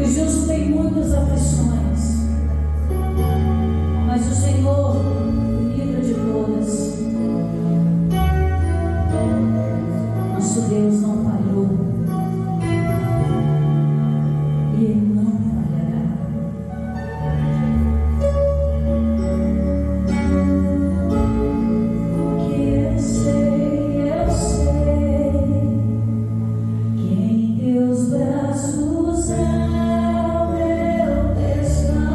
justo tem muitas aflições, mas o Senhor o livra de todas. Nosso Deus não falhou e Ele não falhará. Porque eu sei que em Teus braços é o meu descanso.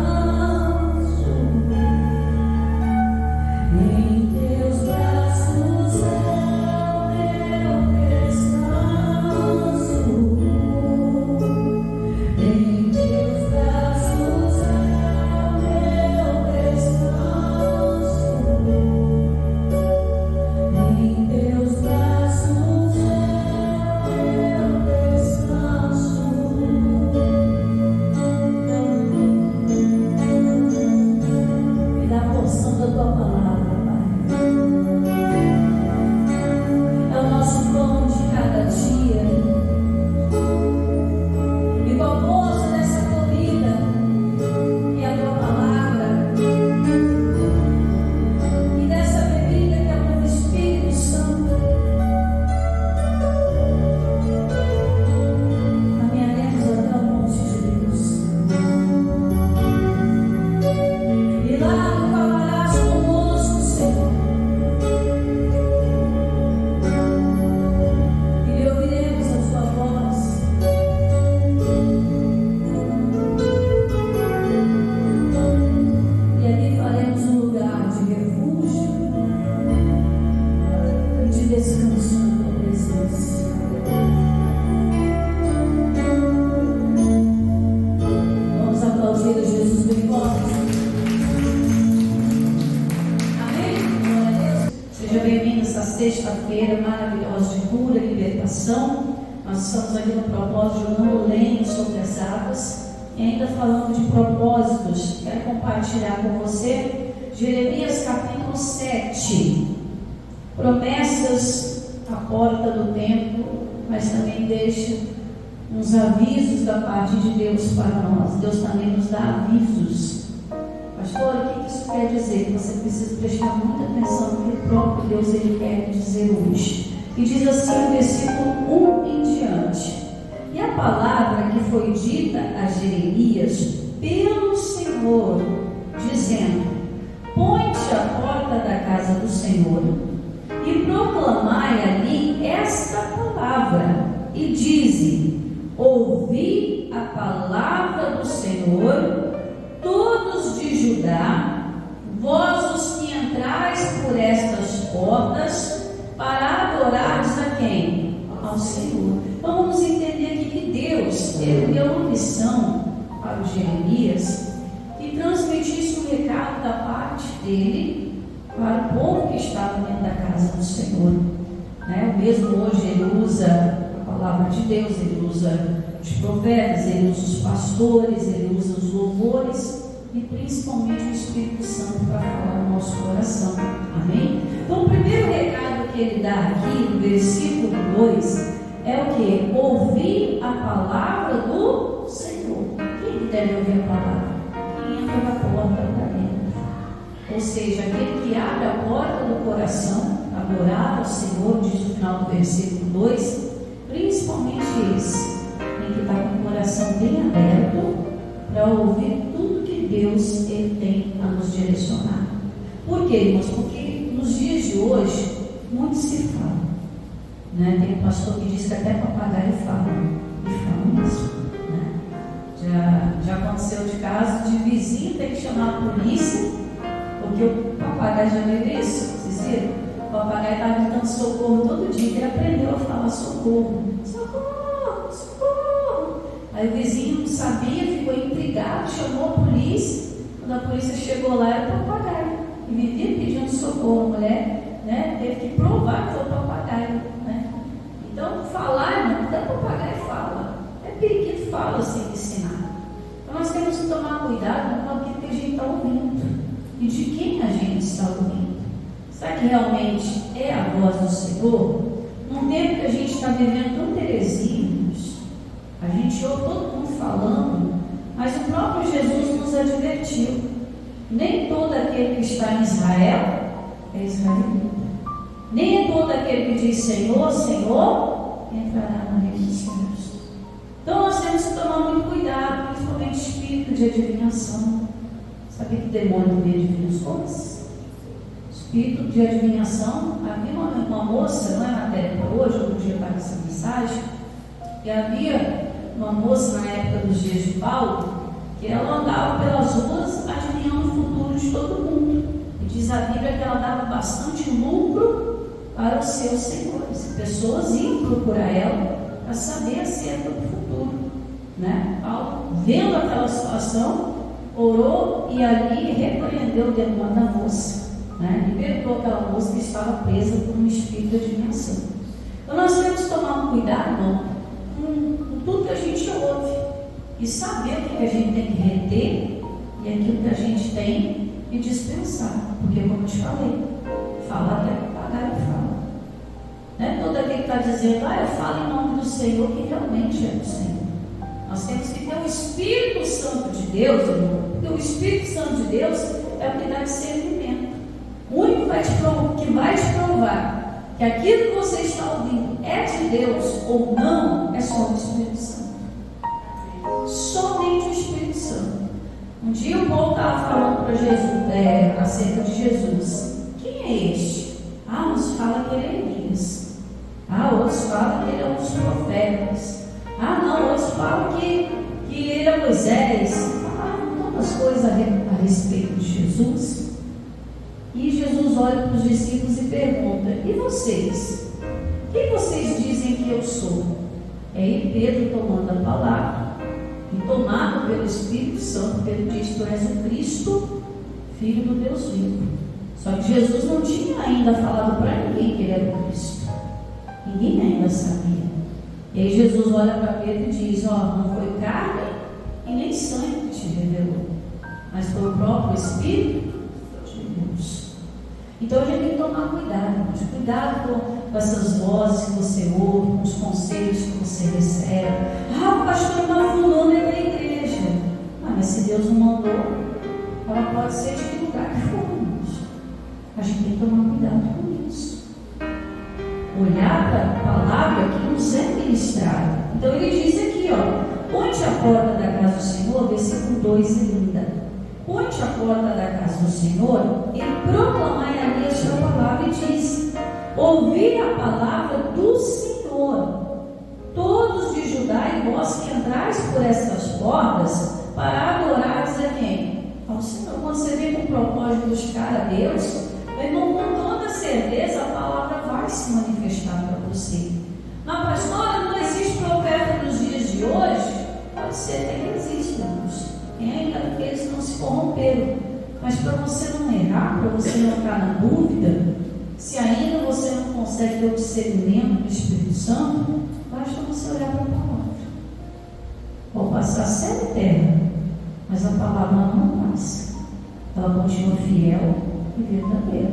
Em Teus braços é o meu descanso. Em Teus braços é o meu descanso. Em Teus braços é o meu descanso. Me dá a porção da Tua palavra, Pai. É o nosso pão de cada dia. E o almoço dessa comida é a Tua palavra. E dessa bebida que é o Teu Espírito Santo. Caminharemos até o monte de Deus. E lá Tu falarás conosco, Senhor. E ouviremos a Sua voz. E ali faremos um lugar de refúgio e de descanso na Tua presença. Vamos aplaudir a Jesus bem forte. Amém? Glória a Deus. Seja bem-vindo essa sexta-feira maravilhosa de cura e libertação. Nós estamos aqui no propósito Não Lendo sobre as Águas. E ainda falando de propósitos, quero compartilhar com você Jeremias capítulo 7. Promessas à porta do templo, mas também deixa uns avisos da parte de Deus para nós. Deus também nos dá avisos. Pastor, o que isso quer dizer? Você precisa prestar muita atenção no que o próprio Deus ele quer dizer hoje. E diz assim o versículo 1 em diante: E a palavra que foi dita a Jeremias pelo Senhor, dizendo: Põe-te à porta da casa do Senhor e proclamai ali esta palavra, e dize: Ouvi a palavra do Senhor, todos de Judá, vós os que entrais por estas portas, para adorares a quem? Ao Senhor. Então vamos entender aqui que Deus deu uma missão para o Jeremias e transmitisse um recado da parte dele para o povo que estava dentro da casa do Senhor. O mesmo hoje ele usa a palavra de Deus, ele usa os profetas, ele usa os pastores, ele usa os louvores e principalmente o Espírito Santo para falar no nosso coração. Amém? Então o primeiro recado que ele dá aqui no versículo 2 é o que? Ouvir a palavra do Senhor. Quem deve ouvir a palavra? Quem entra na porta para dentro. Ou seja, aquele que abre a porta do coração, adorar ao Senhor, diz no final do versículo 2, principalmente esse, tem que estar com o coração bem aberto para ouvir tudo que Deus ele tem a nos direcionar. Por quê, irmãos? Porque nos dias de hoje, muito se fala. Tem um pastor que diz que até papagaio fala. E fala isso. Já aconteceu de caso de vizinho ter que chamar a polícia, porque o papagaio já viu isso. Vocês viram? O papagaio estava gritando socorro todo dia, que ele aprendeu a falar socorro. Socorro, socorro. Aí o vizinho não sabia, ficou intrigado, chamou a polícia. Quando a polícia chegou lá, era o papagaio. E vivia pedindo socorro. A mulher teve que provar que foi o papagaio. Então, falar, não, até o papagaio fala. É periquito fala sem ensinar. Então, nós temos que tomar cuidado com aquilo que a gente está ouvindo e de quem a gente está ouvindo. Será que realmente é a voz do Senhor? Num tempo que a gente está vivendo tão heresia, a gente ouve todo mundo falando gentil. Nem todo aquele que está em Israel é israelita. Nem é todo aquele que diz Senhor, Senhor, entrará no reino dos céus. Então nós temos que tomar muito cuidado, principalmente espírito de adivinhação. Sabia que o demônio também adivinha as coisas? Espírito de adivinhação. Havia uma moça, não é matéria para hoje, outro dia para essa mensagem, e havia uma moça na época dos dias de Paulo, que ela andava pelas ruas adivinhando o futuro de todo mundo. E diz a Bíblia que ela dava bastante lucro para os seus senhores. Pessoas iam procurar ela para saber acerca do futuro, né? Paulo, vendo aquela situação, orou e ali repreendeu o demônio da moça, né? Libertou aquela moça que estava presa por um espírito de adivinhação. Então nós temos que tomar um cuidado com tudo que a gente ouve e saber o que a gente tem que reter e aquilo que a gente tem e dispensar, porque como eu te falei, falar é pagar e fala. Não é todo aquele que está dizendo, eu falo em nome do Senhor, que realmente é do Senhor. Nós temos que ter o Espírito Santo de Deus, irmão, porque o Espírito Santo de Deus é o que dá discernimento. O único que vai te provar que aquilo que você está ouvindo é de Deus ou não, é só o Espírito Santo. Somente o Espírito Santo. Um dia o povo estava falando para Jesus, acerca de Jesus. Quem é este? Uns falam que ele é Elias. Outros falam que ele é um dos profetas. Outros falam que ele é Moisés. Tantas coisas a respeito de Jesus. E Jesus olha para os discípulos e pergunta: e vocês? Quem vocês dizem que eu sou? Aí Pedro, tomando a palavra e tomado pelo Espírito Santo, Pedro diz: tu és o Cristo, Filho do Deus vivo. Só que Jesus não tinha ainda falado para ninguém que ele era o Cristo. Ninguém ainda sabia. E aí Jesus olha para Pedro e diz: não foi carne e nem sangue que te revelou, mas foi o próprio Espírito de Deus. Então a gente tem que tomar cuidado com essas vozes que você ouve, com os conselhos que você recebe. O pastor uma fulana é da igreja. Mas se Deus não mandou, ela pode ser de que lugar que for. A gente tem que tomar cuidado com isso. Olhar para a palavra que nos é ministrada. Então ele diz aqui, ponte a porta da casa do Senhor, versículo 2 ainda. Ponte a porta da casa do Senhor e proclamai ali a sua palavra, e diz: ouvi a palavra do Senhor, todos de Judá e vós que entrais por estas portas, para adorares a quem? Ao Senhor. Quando você vem com o propósito de buscar a Deus, irmão, com toda certeza a palavra vai se manifestar para você. Mas pastora, não existe profeta nos dias de hoje? Pode ser até que existe, irmãos. Ainda porque eles não se corromperam. Mas para você não errar, para você não ficar na dúvida, se ainda você não consegue ter o discernimento do Espírito Santo, basta você olhar para a palavra. Pode passar céu e terra, mas a palavra não passa. Ela continua fiel e verdadeira.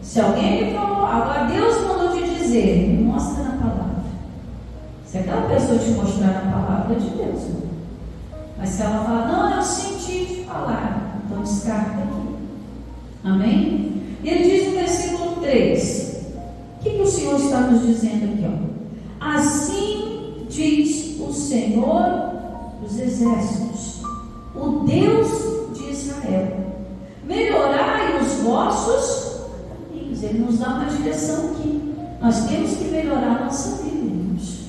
Se alguém me falou, agora Deus mandou te dizer, me mostra na palavra. Se aquela pessoa te mostrar na palavra, é de Deus, irmão. Mas se ela falar, não, eu senti de falar, então descarta aqui. Amém? E ele diz no versículo 3, o que o Senhor está nos dizendo aqui? Assim diz o Senhor dos exércitos, o Deus de Israel: melhorai os vossos caminhos. Ele nos dá uma direção aqui. Nós temos que melhorar a nossa vida, irmãos.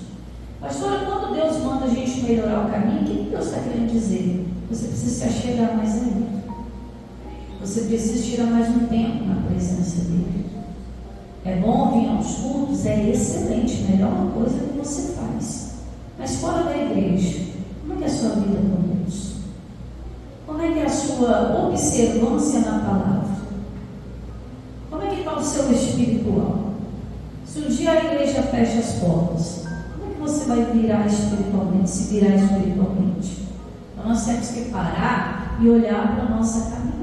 Pastora, quando Deus manda a gente melhorar o caminho, o que Deus está querendo dizer? Você precisa se achegar mais a Ele. Você precisa tirar mais um tempo na presença dEle. É bom vir aos cultos, é excelente, melhor coisa que você faz. Mas fora da igreja, como é que é a sua vida com Deus? Como é que é a sua observância na palavra? Como é que está o seu espiritual? Se um dia a igreja fecha as portas, você vai virar espiritualmente, se virar espiritualmente? Então nós temos que parar e olhar para a nossa caminhada.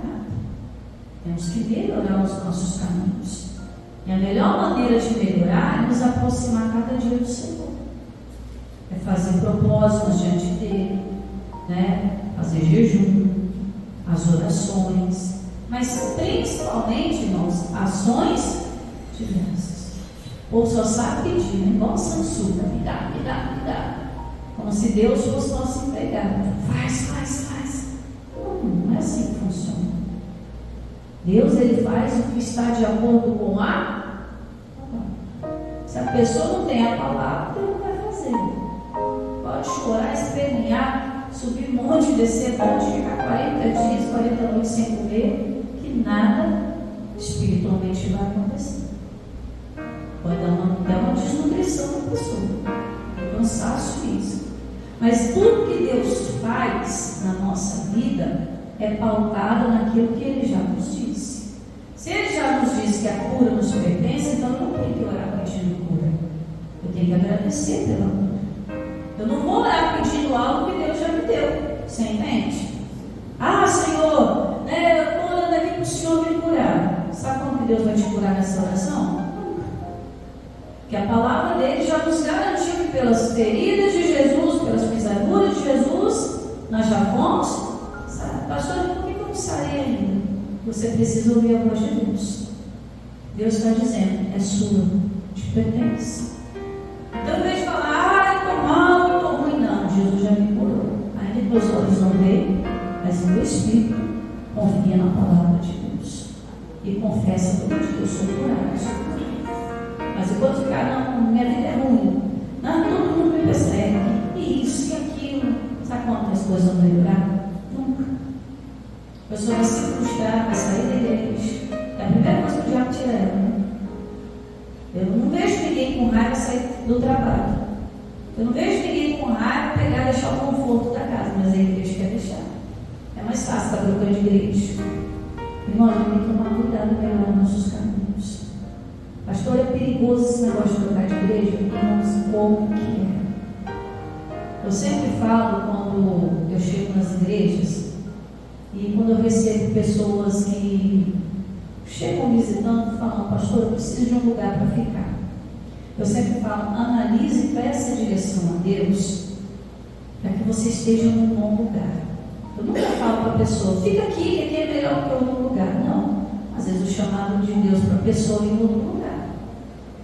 Temos que melhorar os nossos caminhos. E a melhor maneira de melhorar é nos aproximar cada dia do Senhor. É fazer propósitos diante dele, né? Fazer jejum, as orações, mas principalmente, irmãos, ações diversas. Ou só sabe pedir, né? Igual sansuda, me dá, me dá, me dá. Como se Deus fosse nosso empregado. Faz. Não é assim que funciona. Deus, Ele faz o que está de acordo com a palavra. Se a pessoa não tem a palavra, Ele não vai fazer. Pode chorar, espernear, subir monte, descer monte, ficar 40 dias, 40 noites sem comer, que nada espiritualmente vai acontecer. Pode dar uma desnutrição na pessoa, um cansaço físico. Mas tudo que Deus faz na nossa vida é pautado naquilo que Ele já nos disse. Se Ele já nos disse que a cura nos pertence, então eu não tenho que orar pedindo cura. Eu tenho que agradecer pela cura. Eu não vou orar pedindo algo que Deus já me deu. Você entende? Ah, Senhor, eu estou orando aqui para o Senhor me curar. Sabe como que Deus vai te curar nessa oração? Que a palavra dele já nos garantiu que pelas feridas de Jesus, pelas pisaduras de Jesus, nós já fomos. Pastor, por que eu não sarei ainda? Você precisa ouvir a voz de Deus. Deus está dizendo, é sua, te pertence. Então, em vez de falar, eu estou mal, eu estou ruim, não, Jesus já me curou. Ainda que os olhos não veem, mas o meu espírito confia na palavra de Deus e confessa todo dia, eu sou curado. Mas enquanto ficar, não, minha vida é ruim, não, todo mundo me persegue, e isso e aquilo, sabe quantas coisas vão melhorar? Nunca. A pessoa vai se frustrar, vai sair da igreja. É a primeira coisa que o diabo tira ela, né? Eu não vejo ninguém com raiva sair do trabalho. Eu não vejo ninguém com raiva pegar e deixar o conforto da casa, mas a igreja quer deixar. É mais fácil estar trocando de igreja. Irmão, tem que tomar cuidado melhor nos nossos caminhos. Pastor, é perigoso esse negócio de trocar de igreja? Irmãos, como que é? Eu sempre falo quando eu chego nas igrejas e quando eu recebo pessoas que chegam visitando, falam, pastor, eu preciso de um lugar para ficar. Eu sempre falo, analise e peça direção a Deus para que você esteja num bom lugar. Eu nunca falo para a pessoa, fica aqui, que aqui é melhor que outro lugar. Não. Às vezes o chamado de Deus para a pessoa é em outro lugar.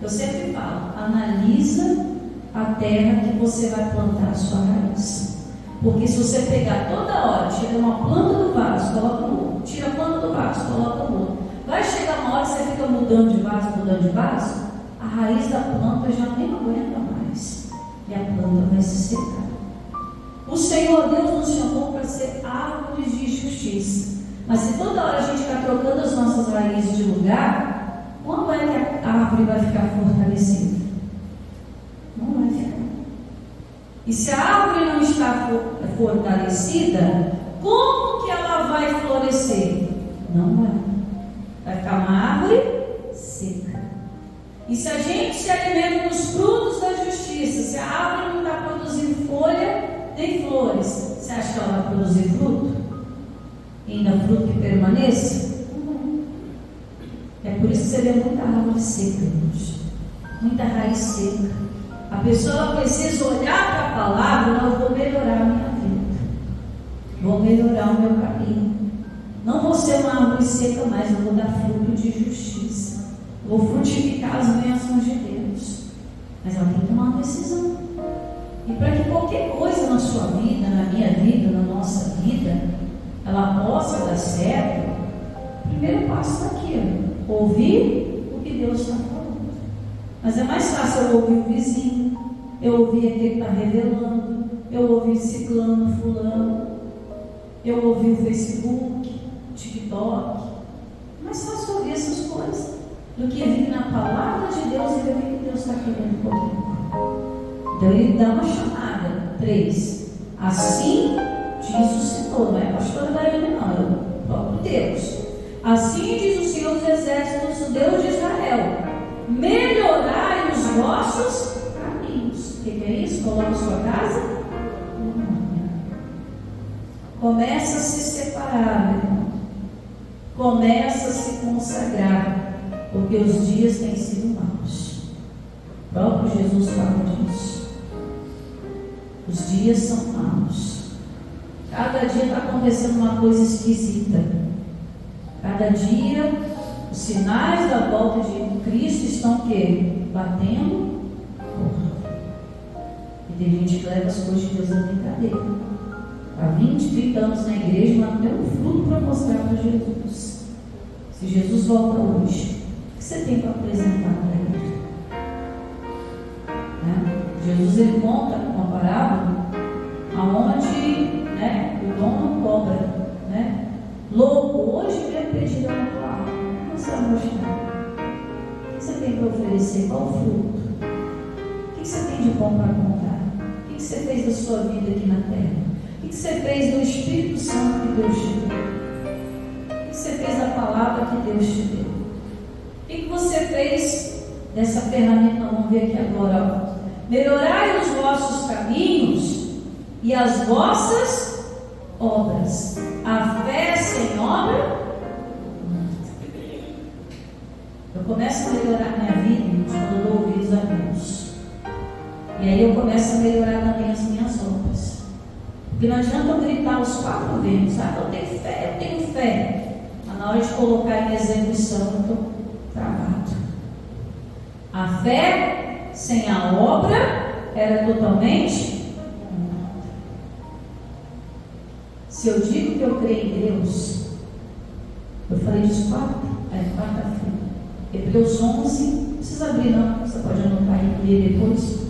Eu sempre falo, analisa a terra que você vai plantar a sua raiz. Porque se você pegar toda hora, tira uma planta do vaso, coloca no outro, tira a planta do vaso, coloca no outro, vai chegar uma hora que você fica mudando de vaso, a raiz da planta já nem aguenta mais. E a planta vai se secar. O Senhor Deus nos chamou para ser árvores de justiça. Mas se toda hora a gente ficar trocando as nossas raízes de lugar, quando é que a árvore vai ficar fortalecida? Não vai ficar. E se a árvore não está fortalecida, como que ela vai florescer? Não vai. Vai ficar uma árvore seca. E se a gente se alimenta dos frutos da justiça, se a árvore não está produzindo folha nem flores, você acha que ela vai produzir fruto? E ainda fruto que permaneça? É por isso que você vê muita árvore seca, irmãos. Muita raiz seca. A pessoa precisa olhar para a palavra, não, eu vou melhorar a minha vida. Vou melhorar o meu caminho. Não vou ser uma árvore seca mais, eu vou dar fruto de justiça. Vou frutificar as bênçãos de Deus. Mas ela tem que tomar uma decisão. E para que qualquer coisa na sua vida, na minha vida, na nossa vida, ela possa dar certo, o primeiro passo está aqui, ouvir o que Deus está falando. Mas é mais fácil eu ouvir o vizinho, eu ouvir aquele que está revelando, eu ouvir ciclano, fulano, eu ouvir o Facebook, o TikTok. É mais fácil ouvir essas coisas do que vir na palavra de Deus e ver o que Deus está querendo comigo. Então ele dá uma chamada. 3. Assim diz o Senhor, não é a pastora Daiane, não, é o próprio Deus. Assim diz o Senhor dos Exércitos, o Deus de Israel: melhorai os vossos caminhos. O que é isso? Coloca a sua casa. Começa a se separar, meu irmão. Começa a se consagrar, porque os dias têm sido maus. O próprio Jesus fala disso. Os dias são maus. Cada dia está acontecendo uma coisa esquisita. Cada dia os sinais da volta de Cristo estão o quê? Batendo. E tem gente que leva as coisas de Deus à brincadeira. Há 20, 30 anos na igreja, mas não tem um fruto para mostrar para Jesus. Se Jesus volta hoje, o que você tem para apresentar para ele? Né? Jesus, ele conta uma parábola aonde, né, o dono cobra, né? Louco, hoje mesmo pedirão a tua alma. O que você vai mostrar? O que você tem para oferecer? Qual o fruto? O que você tem de bom para contar? O que você fez da sua vida aqui na terra? O que você fez do Espírito Santo que Deus te deu? O que você fez da palavra que Deus te deu? O que você fez dessa ferramenta? Vamos ver aqui agora. Melhorai os vossos caminhos e as vossas obras. A fé sem obra. Eu começo a melhorar minha vida quando eu dou ouvidos a Deus. E aí eu começo a melhorar também as minhas obras. Porque não adianta eu gritar aos 4 ventos, eu tenho fé, eu tenho fé. Mas na hora de colocar em execução, eu estou travado. A fé sem a obra era totalmente morta. Se eu digo que eu creio em Deus, eu falei disso quarta-feira. Hebreus 11, não precisa abrir não, você pode anotar aí e ler depois.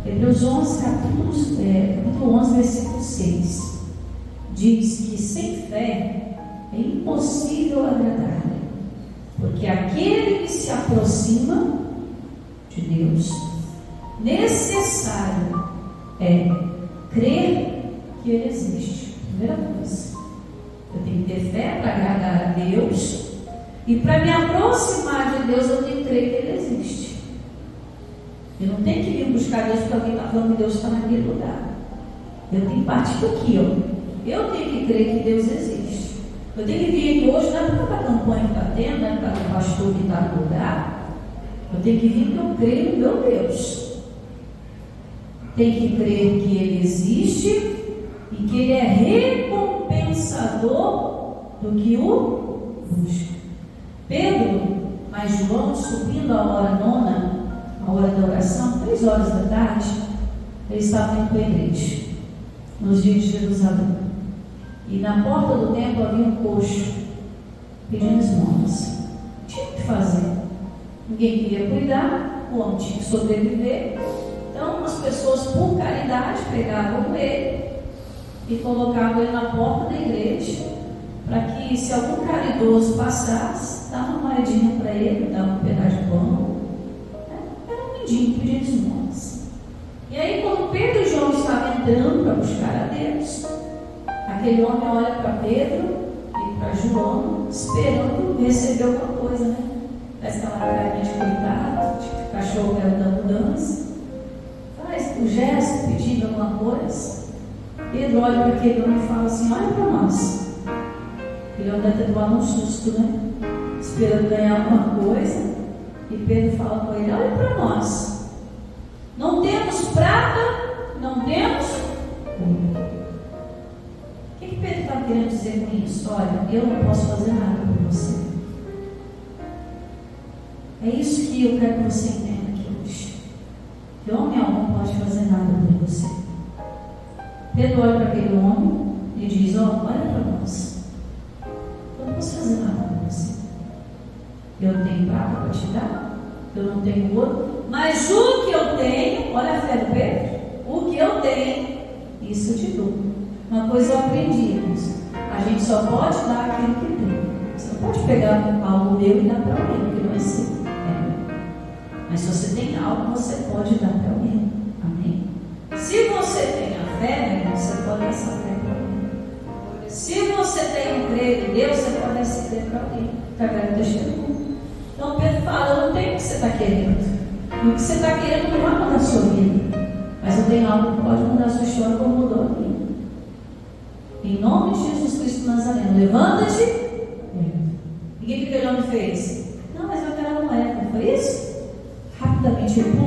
Hebreus 11, capítulo 11, versículo 6, diz que sem fé é impossível agradar-lhe, porque aquele que se aproxima de Deus, necessário é crer que Ele existe. Primeira coisa, eu tenho que ter fé para agradar a Deus, e para me aproximar de Deus eu tenho que crer que Ele existe. Eu não tenho que vir buscar Deus porque alguém está falando que Deus está naquele lugar. Eu tenho que partir daqui, ó. Eu tenho que crer que Deus existe. Eu tenho que vir aqui hoje, não é por causa da campanha que está tendo, não é por causa do pastor que está no lugar. Eu tenho que vir porque eu creio no meu Deus. Tenho que crer que Ele existe e que Ele é recompensador do que o busca. Pedro, mas João, subindo a hora nona, a hora da oração, 3 horas da tarde, eles estavam indo para a igreja, nos dias de Jerusalém. E na porta do templo havia um coxo pedindo esmolas. Tinha o que fazer. Ninguém queria cuidar, o homem tinha que sobreviver. Então as pessoas, por caridade, pegavam ele e colocavam ele na porta da igreja, para que, se algum caridoso passasse, dava uma moedinha para ele, dava um pedaço de pão. Era um mendigo pedindo esmolas. E aí, quando Pedro e João estavam entrando para buscar a Deus, aquele homem olha para Pedro e para João, esperando receber alguma coisa, né? Parece aquela carinha de coitado, tipo cachorro que era da mudança. Faz o gesto pedindo alguma coisa. Pedro olha para aquele homem e fala assim: olha para nós. Ele deve ter tomado um susto, né? Esperando ganhar alguma coisa. E Pedro fala com ele: olha para nós. Não temos prata, não temos ouro. O que Pedro está querendo dizer com isso? Olha, eu não posso fazer nada por você. É isso que eu quero que você entenda aqui hoje. Que homem algum não pode fazer nada por você. Pedro olha para aquele homem e diz: olha para nós. Eu não posso fazer nada por você. Eu não tenho prata para te dar, eu não tenho ouro, mas o que eu tenho, olha a fé do Pedro, o que eu tenho, isso eu te dou. Uma coisa eu aprendi, irmãos: a gente só pode dar aquilo que tem. Você não pode pegar algo meu e dar para alguém, porque não é seu. Mas se você tem algo, você pode dar para alguém. Amém? Se você tem a fé, irmão, você pode dar essa fé para alguém. Se você tem um crer em Deus, você pode dar esse crer para alguém. Através do testemunho. Então Pedro fala: eu não tenho o que você está querendo. E o que você está querendo não vai mudar a sua vida. Mas eu tenho algo que pode mudar a sua história, como mudou a minha. Em nome de Jesus Cristo Nazareno, levanta-te. Ninguém que aquele homem fez: não, mas eu quero a moeda. Foi isso? Rapidamente ele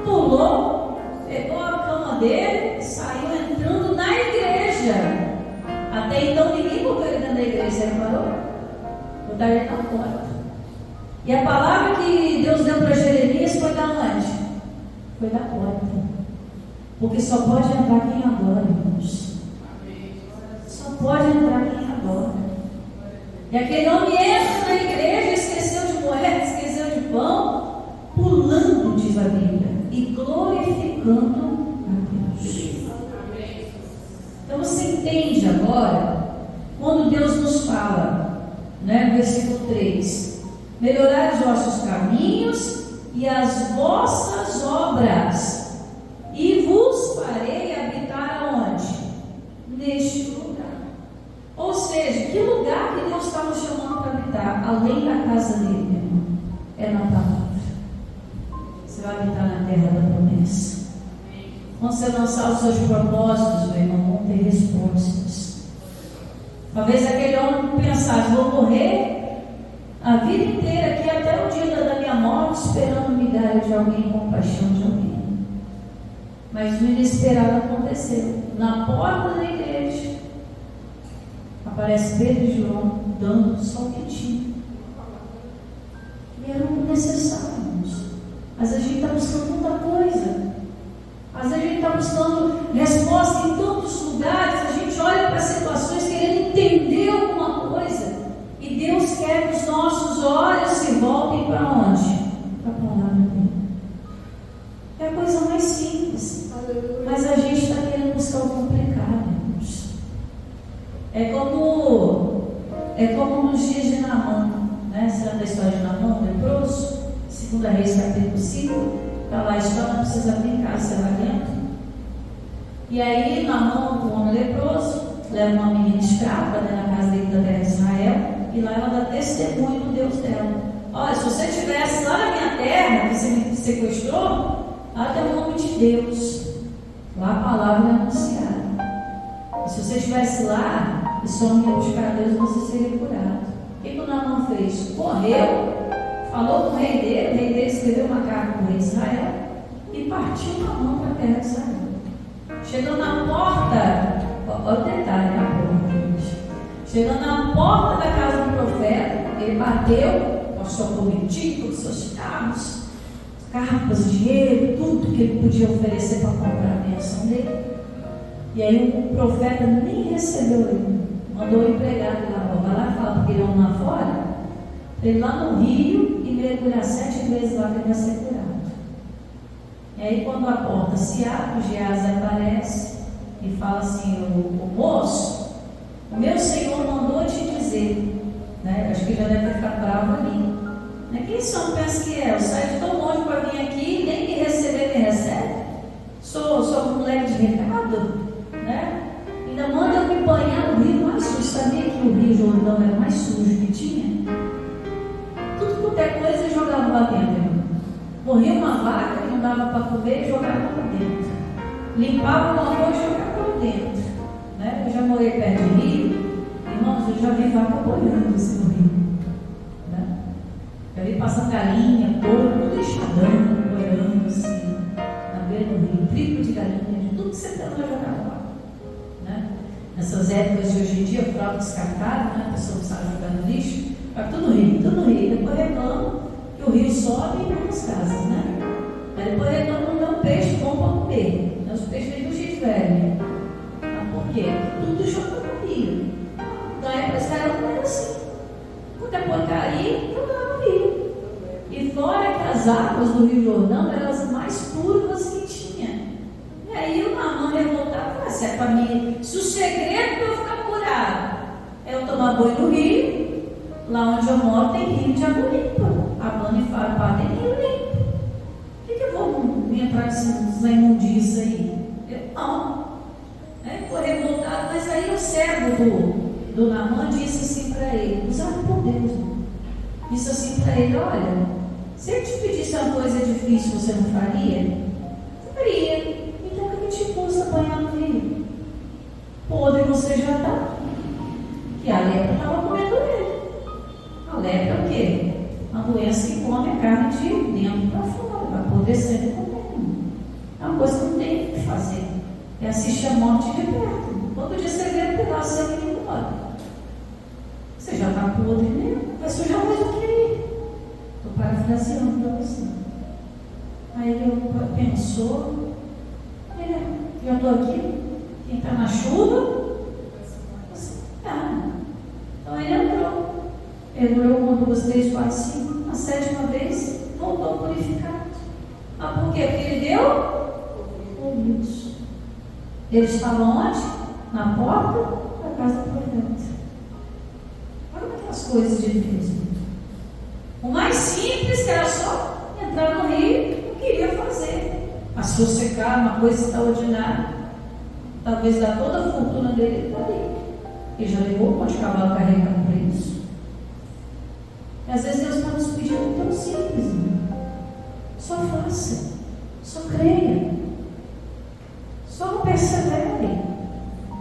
pulou, pegou a cama dele, saiu entrando na igreja. Até então ninguém botou ele dentro da igreja, você reparou? Botaram ele na porta. E a palavra que Deus deu para Jeremias foi da onde? Foi da porta. Porque só pode entrar quem adora, irmãos. Só pode entrar quem adora. E aquele homem entra na igreja, esqueceu de moeda, esqueceu de pão, pulando, diz a Bíblia, e glorificando a Deus. Então você entende agora, quando Deus nos fala, né, versículo 3: melhorai os vossos caminhos e as vossas obras, e vos farei habitar aonde? Neste lugar. Ou seja, que lugar que Deus está nos chamando para habitar, além da casa dele, meu irmão? É na palavra. Você vai habitar na terra da promessa. Quando você lançar os seus propósitos, meu irmão, vão ter respostas. Talvez aquele homem pensasse: vou morrer a vida inteira aqui até o dia da minha morte, esperando migalha de alguém, compaixão de alguém. Mas o inesperado aconteceu. Na porta da igreja aparece Pedro e João dando só o que tinha. E era o necessário. Mas a gente está buscando tanta coisa. Às vezes a gente está buscando resposta em tantos lugares. A gente olha para situações querendo entender alguma coisa. E Deus quer que os nossos olhos se voltem para onde? Para a palavra dele. É a coisa mais simples. Mas a gente está querendo buscar o complicado, irmãos. É como nos dias de Naamã, né? Você lembra da história de Naamã, leproso? 2 Reis capítulo 5. Está lá a história, não precisa brincar, você vai dentro. E aí Naamã, o homem leproso, leva uma menina escrava dentro da casa dele da terra de Israel, e lá ela dá testemunho do Deus dela. Olha, se você estivesse lá na minha terra, que você me sequestrou, lá tem o nome de Deus. Lá a palavra é anunciada. E se você estivesse lá, e só me ia buscar Deus, você seria curado. O que o Naamã fez? Correu, falou com o rei dele escreveu uma carta para o rei de Israel e partiu a mão para a terra de Israel. Chegando na porta, olha o detalhe da porta, chegando na porta da casa do profeta, ele bateu com a sua comitiva, com os seus carros, carpas, dinheiro, tudo que ele podia oferecer para comprar a bênção dele. E aí o profeta nem recebeu ele, mandou o empregado lá, vai lá e fala para aquele homem lá fora, ele lá no rio e mergulhar 7 vezes lá para ele ser curado. E aí quando a porta se abre, o Geazi aparece e fala assim: o moço, o meu senhor mandou te dizer, né? Acho que já deve ter ficado bravo ali, né? Quem são pensa que é? Eu saio de tão longe para vir aqui, nem me receber me recebe. Sou um moleque de recado, né? Ainda manda eu me banhar no rio mais sujo. Sabia que o Rio Jordão era o mais sujo que tinha? Tudo qualquer coisa eles jogavam lá dentro. Morria uma vaca que não dava para comer e jogava lá dentro. Limpava uma coisa e jogava lá dentro, né? Eu já morei perto do rio, irmãos, eu já vi vaca boiando assim no rio, né? Já vi passando galinha, porco, tudo enxadando, boiando assim, na beira do rio, trigo de galinha, tudo que você tem lá jogava lá, né? Nessas épocas de hoje em dia, fralda descartável, né? A pessoa que estava jogando lixo, vai tudo no rio, depois reclamam que o rio sobe e vai nas casas, né? Aí depois reclamam que não é um peixe bom para comer. Os peixes vêm do jeito velho. Mas por quê? Tudo joga no rio. Na época Israel não era assim. Muita porcaria, jogava no rio. E fora que as águas do Rio Jordão eram as mais turvas que tinha. E aí o Naamã revoltado falou: se é para mim, se o segredo para eu ficar curado é eu tomar banho no rio, lá onde eu moro tem rio de água limpa. Abana e Farpá tem rio limpo. Por que eu vou me entrar nessa imundícia aí? Eu não. Foi revoltado, mas aí o servo do Naamã disse assim para ele, usado por Deus, disse assim para ele: olha, se ele te pedisse uma coisa difícil, você não faria? Faria. Então o que te custa banhar no rio? Podre você já está. Que a lepra estava comendo ele. A lepra é o quê? Uma doença que come a carne de dentro para fora, vai apodrecendo e comendo. É uma coisa que não tem o que fazer. É assistir a morte de perto. Todo dia você vê um pedaço seu parafraseando para você. Aí ele pensou, eu estou aqui, quem está na chuva, você está. Então ele entrou. Ele orou 1, 2, 3, 4, 5, a 7ª vez, voltou purificado. Ah, por quê? Porque ele deu ouvidos. Ele estava onde? Na porta da casa do profeta. Olha aquelas coisas de Deus. O mais simples, que era só entrar no rio, não queria fazer. Mas se secar, uma coisa extraordinária, talvez dar toda a fortuna dele para ali. Ele já levou um monte de cavalo carregando para isso. E às vezes Deus está nos pedindo tão simples, né? Só faça, só creia, só persevere.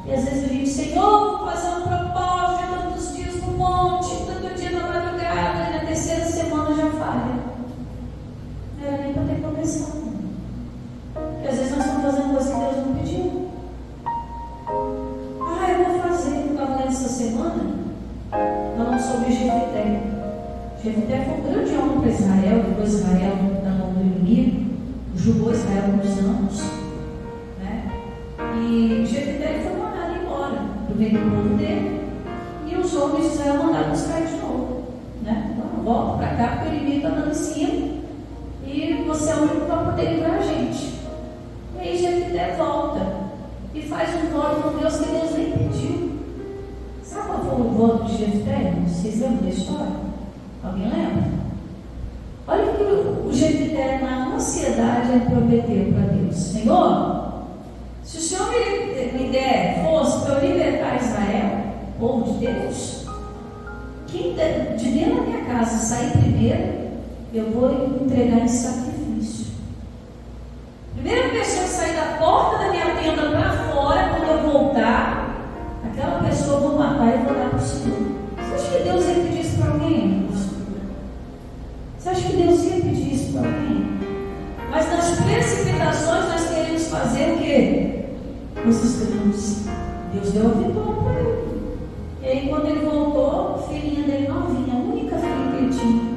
E às vezes a gente, Senhor, vou fazer um propósito de tantos dias no monte, tanto dia na madrugada, e na terceira semana já falha. Não era nem para ter começado. Porque às vezes nós estamos fazendo coisa que Deus não pediu. Eu vou fazer. Eu estava lendo essa semana, falando sobre Jefité. Jefité foi um grande homem para Israel, depois Israel na mão do inimigo, julgou Israel muitos anos, né? E Jefité foi mandado embora do meio do povo dele, e os homens de Israel mandaram buscar de novo, né? Então, volta para cá, porque o inimigo está dando em cima, e você é o único que vai poder livrar a gente. E aí Jefité volta e faz um voto com Deus que Deus nem pediu. Sabe qual foi o voto de Jefité? Vocês lembram da história? Alguém lembra? Olha o que o Jefité, na ansiedade, ele prometeu para Deus: Senhor, se o Senhor me der força para eu libertar Israel, povo de Deus, quem de dentro da minha casa sair primeiro, eu vou entregar em sacrifício. Primeira pessoa que sair da porta da minha tenda para fora, quando eu voltar, aquela pessoa eu vou matar e vou dar para o Senhor. Você acha que Deus ia pedir isso para alguém? Você acha que Deus ia pedir isso para alguém? Mas nas precipitações nós queremos fazer o quê? Nós esperamos. Deus deu a vitória para ele. E aí quando ele voltou, a filhinha dele novinha, a única filha que ele tinha.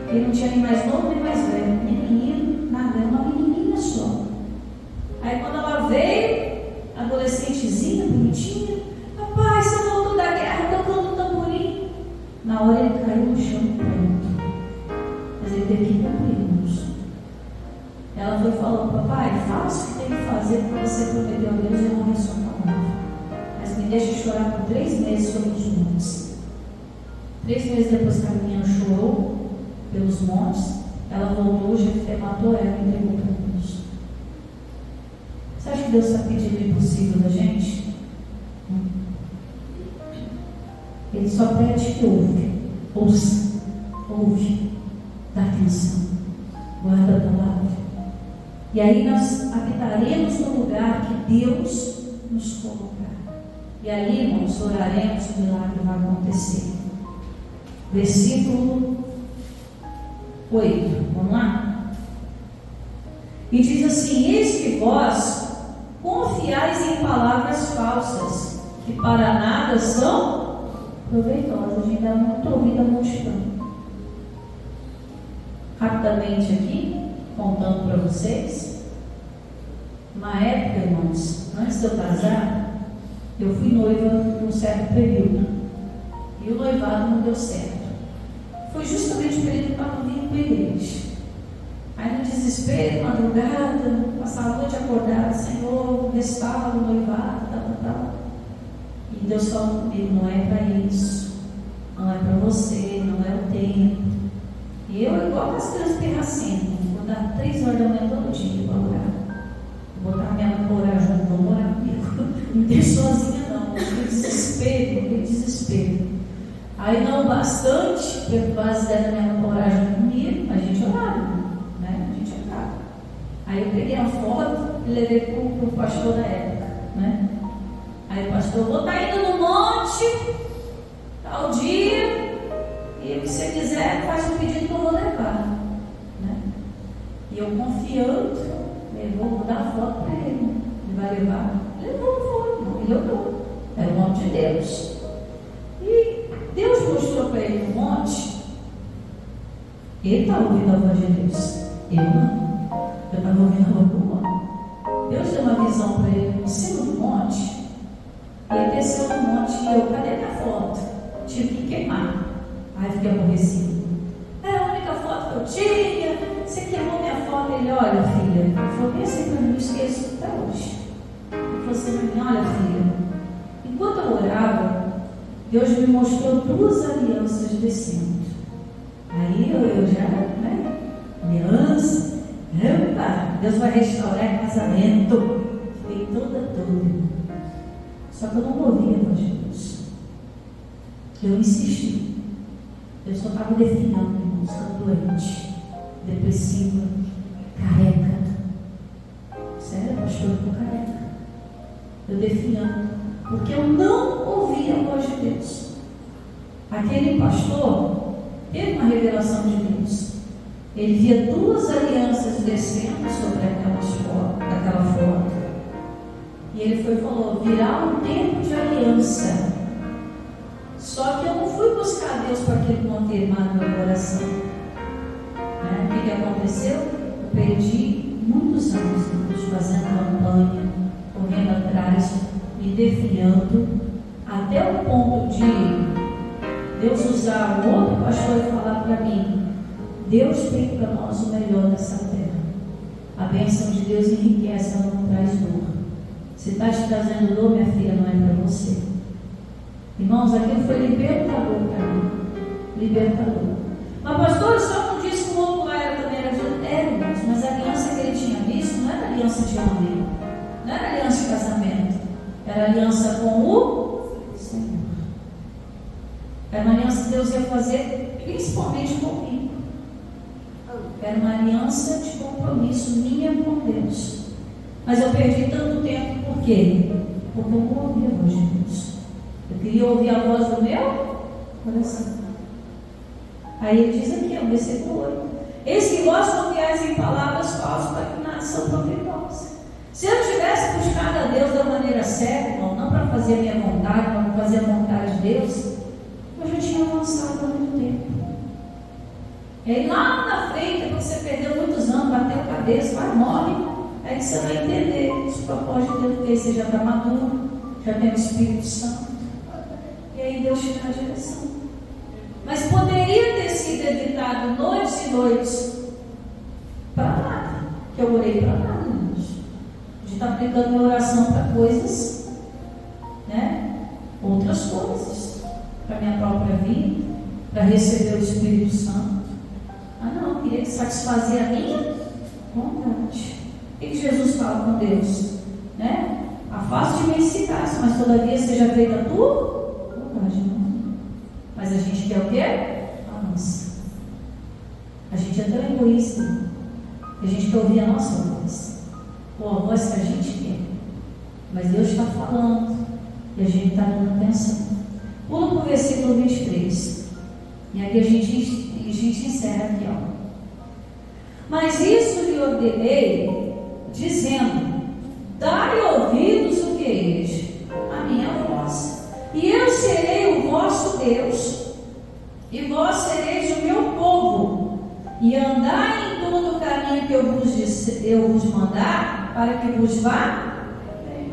Ele não tinha nem mais novo nem mais velho, nem menino, nada, era uma menininha só. Aí quando ela veio, adolescentezinha, bonitinha, papai, você voltou da guerra, tocando o tamborim. Na hora ele caiu no chão pronto. Mas ele teve que cumprir, irmãos. Ela foi falando: papai, faça o que tem que fazer, porque você prometeu a Deus e eu honrei sua palavra. Mas me deixe chorar por 3 meses sobre os montes. 3 meses depois que a menina chorou pelos montes, ela voltou, Jefté matou ela e entregou para Deus. Você acha que Deus está pedindo o impossível da gente? Ele só pede que ouça, ouve, dá atenção, guarda a palavra. E aí nós habitaremos no lugar que Deus nos colocar. E aí, irmãos, oraremos, o milagre vai acontecer. Versículo 8, vamos lá? E diz assim: eis que vós confiais em palavras falsas, que para nada são proveitosas. A gente dá muito ouvido à multidão. Rapidamente aqui, contando para vocês, uma época, irmãos, antes de eu casar, eu fui noiva por um certo período, e o noivado não deu certo. Foi justamente o período que eu estava vindo para a igreja. Aí no desespero, madrugada, passava a noite acordada: Senhor, restaura o noivado, tal. E Deus falou comigo: não é para isso, não é para você, não é o tempo. E eu, igual as crianças pirracentas, vou dar 3 horas da manhã todo dia para orar. Vou botar minha morar junto, vou morar comigo. Não deixe sozinha não, aquele desespero. Aí não bastante, porque quase deram a minha coragem comigo, a gente orava, né? A gente orava. Aí eu peguei a foto e levei para o pastor da época, né? Aí o pastor: vou estar indo no monte, tal dia, e se você quiser, faz um pedido que eu vou levar, né? E eu confiando, vou dar a foto para ele, ele vai levar. Levou, não, ele levou. Era o nome de Deus. E Deus mostrou para ele no monte Ele está ouvindo a voz de Deus. Eu não. Eu estava ouvindo a voz do homem. Deus deu uma visão para ele no cima do monte. E ele desceu no monte e eu, cadê minha foto? Tive que queimar. Aí fiquei aborrecido. Era a única foto que eu tinha. Você queimou minha foto. Ele, olha, filha. Ele falou bem assim para mim, não esqueço até hoje. Ele falou assim para mim, olha, filha. Enquanto eu orava, Deus me mostrou 2 alianças descendo. Aí eu já, né? Aliança. Opa, Deus vai restaurar casamento. Fiquei toda. Só que eu não ouvi a voz de Deus. Eu insisti. Eu só estava definhando, irmãos, estava doente, depressiva, careca. Sério, pastor, eu estou careca. Eu definhando, porque eu não ouvi a voz de Deus. Aquele pastor teve uma revelação de Deus. Ele via 2 alianças descendo sobre aquela foto. E ele foi e falou, virá um tempo de aliança. Só que eu não fui buscar Deus para que Ele confirmar no meu coração. O que aconteceu? Eu perdi muitos anos fazendo campanha, correndo atrás, me defiando, até o ponto de Deus usar um outro pastor e falar para mim, Deus tem para nós o melhor nessa terra. A bênção de Deus enriquece, ela não traz dor. Se está te trazendo dor, minha filha, não é para você. Irmãos, aquilo foi libertador para mim. Libertador. Mas pastor, o senhor não disse que o outro lá era também era de irmãos, mas a aliança que ele tinha visto não era aliança de homem, não era aliança de casamento, era aliança com o Senhor. Era uma aliança que Deus ia fazer principalmente comigo. Era uma aliança de compromisso minha com Deus. Mas eu perdi tanto tempo, por quê? Porque eu não ouvi a voz de Deus. Eu queria ouvir a voz do meu coração. Aí ele diz aqui, o versículo 8: eis que vós confiais em palavras falsas para que nada são proveitosas. Se eu tivesse buscado a Deus da maneira certa, irmão, não para fazer a minha vontade, mas para fazer a vontade de Deus, eu já tinha avançado há muito tempo. E aí lá na frente, quando você perdeu muitos anos, bateu a cabeça, vai, morre, aí que você vai entender os propósitos de Deus, porque aí você já está maduro, já tem o Espírito Santo, e aí Deus te dá a direção. Mas poderia ter sido evitado noites e noites para nada, que eu orei para nada, irmãos. A gente está aplicando minha oração para coisas, né? Outras coisas, para minha própria vida, para receber o Espírito Santo. Ah, não, eu queria satisfazer a minha vontade. O que Jesus fala com Deus? Né? Afaste de mim esse caso, mas todavia seja feita a tua vontade. Mas a gente quer o quê? A nossa. A gente é tão egoísta que a gente quer ouvir a nossa voz. Ou a voz que a gente quer. Mas Deus está falando e a gente está dando atenção. Pula para o versículo 23. E aqui a gente encerra aqui, ó. Mas isso lhe ordenei, dizendo: dai ouvidos o que eis a minha voz, e eu serei o vosso Deus, e vós sereis o meu povo, e andai em todo o caminho que eu vos mandar, para que vos vá bem.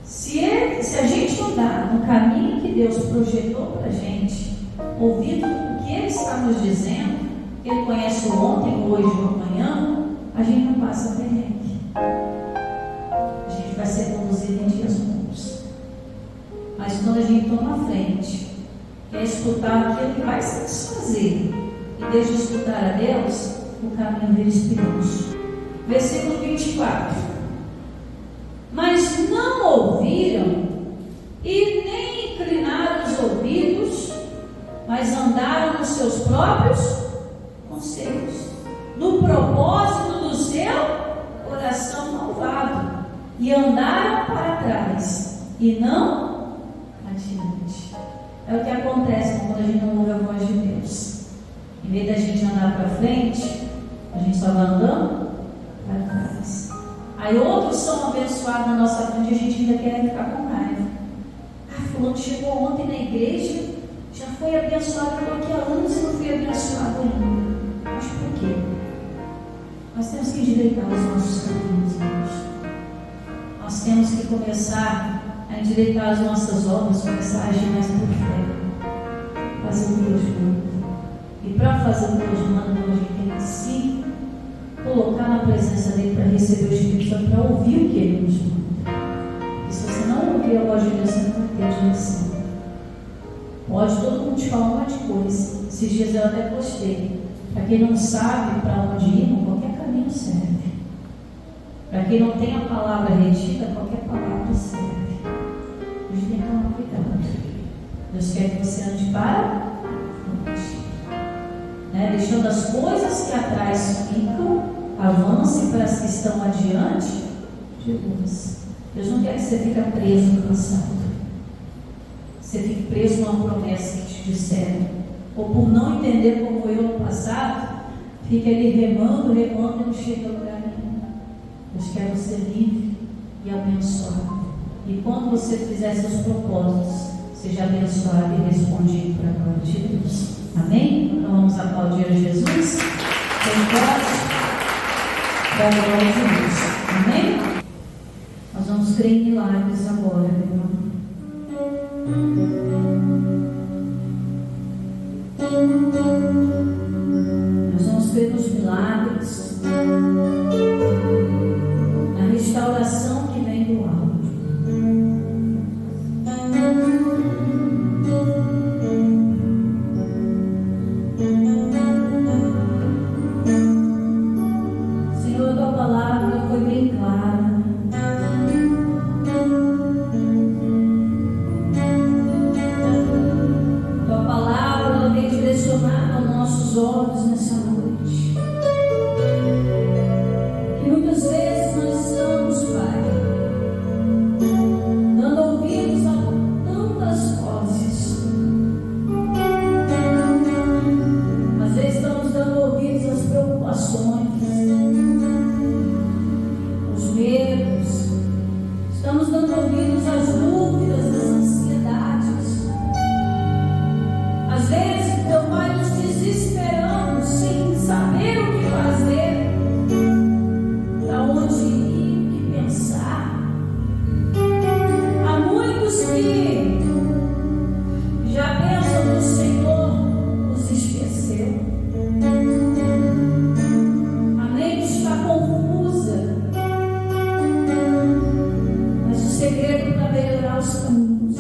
Se a gente andar no caminho que Deus projetou para a gente, ouvindo o que Ele está nos dizendo, Ele conhece o ontem, o hoje e o amanhã, a gente não passa perrengue. A gente vai ser conduzido em dias bons. Mas quando a gente toma a frente, quer escutar aquilo que vai satisfazer, e deixa de escutar a Deus, o caminho vira espinhoso. Versículo 24: mas não ouviram e nem inclinaram os ouvidos, mas andaram nos seus próprios conselhos, no propósito do seu coração malvado, e andaram para trás e não adiante. É o que acontece quando a gente não ouve a voz de Deus. Em vez da gente andar para frente, a gente só vai andando para trás. Aí outros são abençoados na nossa frente e a gente ainda quer ficar com raiva. Ah, fulano chegou ontem na igreja, já foi abençoado, eu estou aqui há anos e não fui abençoado ainda. exatamente por quê. Nós temos que endireitar os nossos caminhos, irmãos. Nós temos que começar a endireitar as nossas obras, começar a agir mais por fé, fazer o que Deus manda. E para fazer o que Deus manda, a gente tem que se colocar na presença dele para receber o Espírito Santo, para ouvir o que ele nos manda. E se você não ouvir a voz de Deus, você não vai ter a direção. Pode todo mundo te falar um monte de coisa. Esses dias eu até postei. Para quem não sabe para onde ir, qualquer caminho serve. Para quem não tem a palavra retida, qualquer palavra serve. A gente tem que tomar cuidado. Deus quer que você ande para frente, né? Deixando as coisas que atrás ficam, avance para as que estão adiante de luz. Deus não quer que você fique preso no passado. Você fique preso numa promessa que te disseram, ou por não entender como foi no passado, fica ali remando e não chega a lugar nenhum. Deus quer você livre e abençoado. E quando você fizer seus propósitos, seja abençoado e respondido para a glória de Deus. Amém? Então vamos aplaudir a Jesus. Tem glória para a glória de Deus. Amém? Nós vamos crer em milagres agora, meu irmão. Nós vamos crer nos milagres, na restauração que vem do alto. Senhor, a tua palavra foi bem clara. Tua palavra ela vem direcionar aos nossos olhos nessa noite. E muitas vezes nós estamos, Pai, dando ouvidos a tantas vozes. Às vezes estamos dando ouvidos às preocupações, aos medos. Estamos dando ouvidos às dúvidas, às ansiedades. Às vezes, meu Pai, nos desesperamos sem saber o que fazer, para onde ir, o que pensar. Há muitos que já pensam que o Senhor os esqueceu. A mente está confusa, mas o segredo para melhorar os caminhos,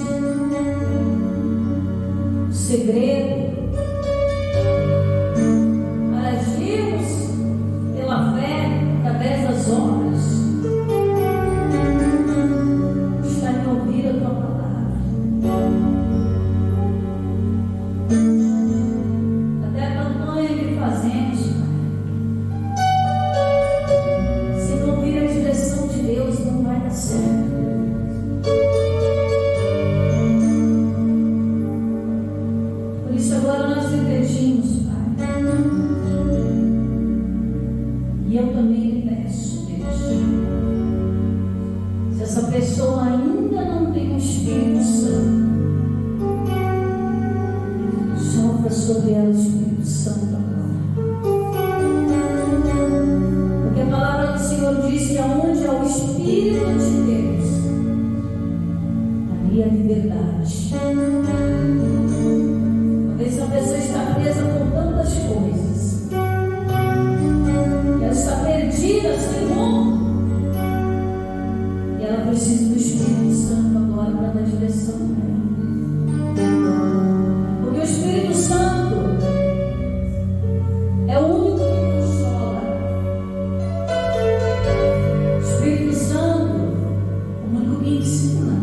o segredo para agirmos pela fé através das obras está em ouvir a tua palavra. Até a campanha que fazemos, Pai, se não ouvir a direção de Deus, não vai dar certo. Por isso agora nós repetimos, Pai. E eu também lhe peço, Deus, se essa pessoa ainda não tem o Espírito Santo, sopra sobre ela o Espírito Santo agora. Porque a palavra do Senhor diz que aonde há o Espírito de Deus, ali há liberdade. Essa pessoa está presa por tantas coisas, ela está perdida, Senhor, e ela precisa do Espírito Santo agora para dar direção para ela. Porque o Espírito Santo é o único que consola. O Espírito Santo é o único que ensina.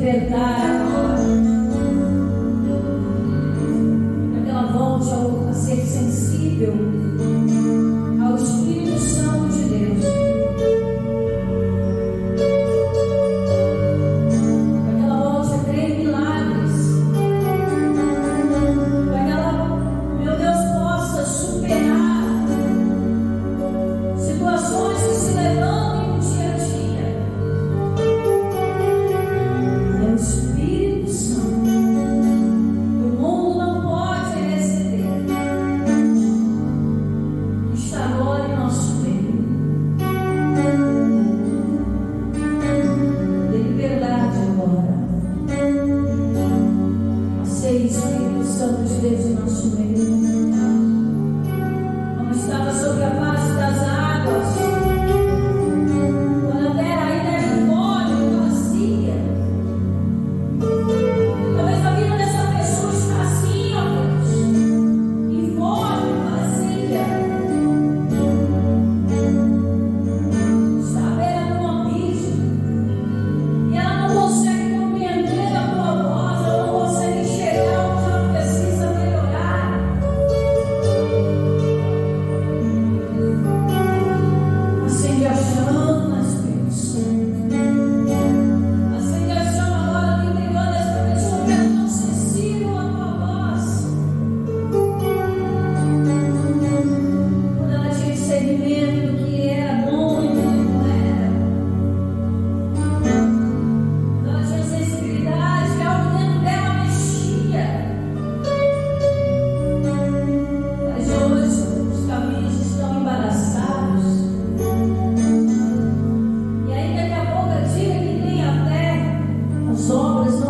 libertar agora, para que ela volte a ser sensível ao Espírito Santo de Deus, para que ela volte a crer em milagres, para que ela, meu Deus, possa superar situações que se levantem no dia a dia. É o Espírito Santo. O mundo não pode receber. Está agora em nosso meio. Dê liberdade agora. Passeie, Espírito Santo de Deus, em nosso meio. Como estava sobre a face das águas, quando a terra ainda era invólucra, vazia. Talvez a vida dessa pessoa está assim, ó Deus, invólucra, vazia. Está à beira de um abismo e ela não consegue compreender a tua voz, ela não consegue enxergar o que ela precisa melhorar. Acende a chama, Espírito Santo. Acende a chama agora no interior dessa pessoa que é tão sensível à tua voz. Quando ela tinha discernimento do que era bom e do que não era. Quando ela tinha sensibilidade, que algo dentro dela mexia. Mas hoje os caminhos estão embaraçados. E aí daqui a pouco diga que tem até as obras não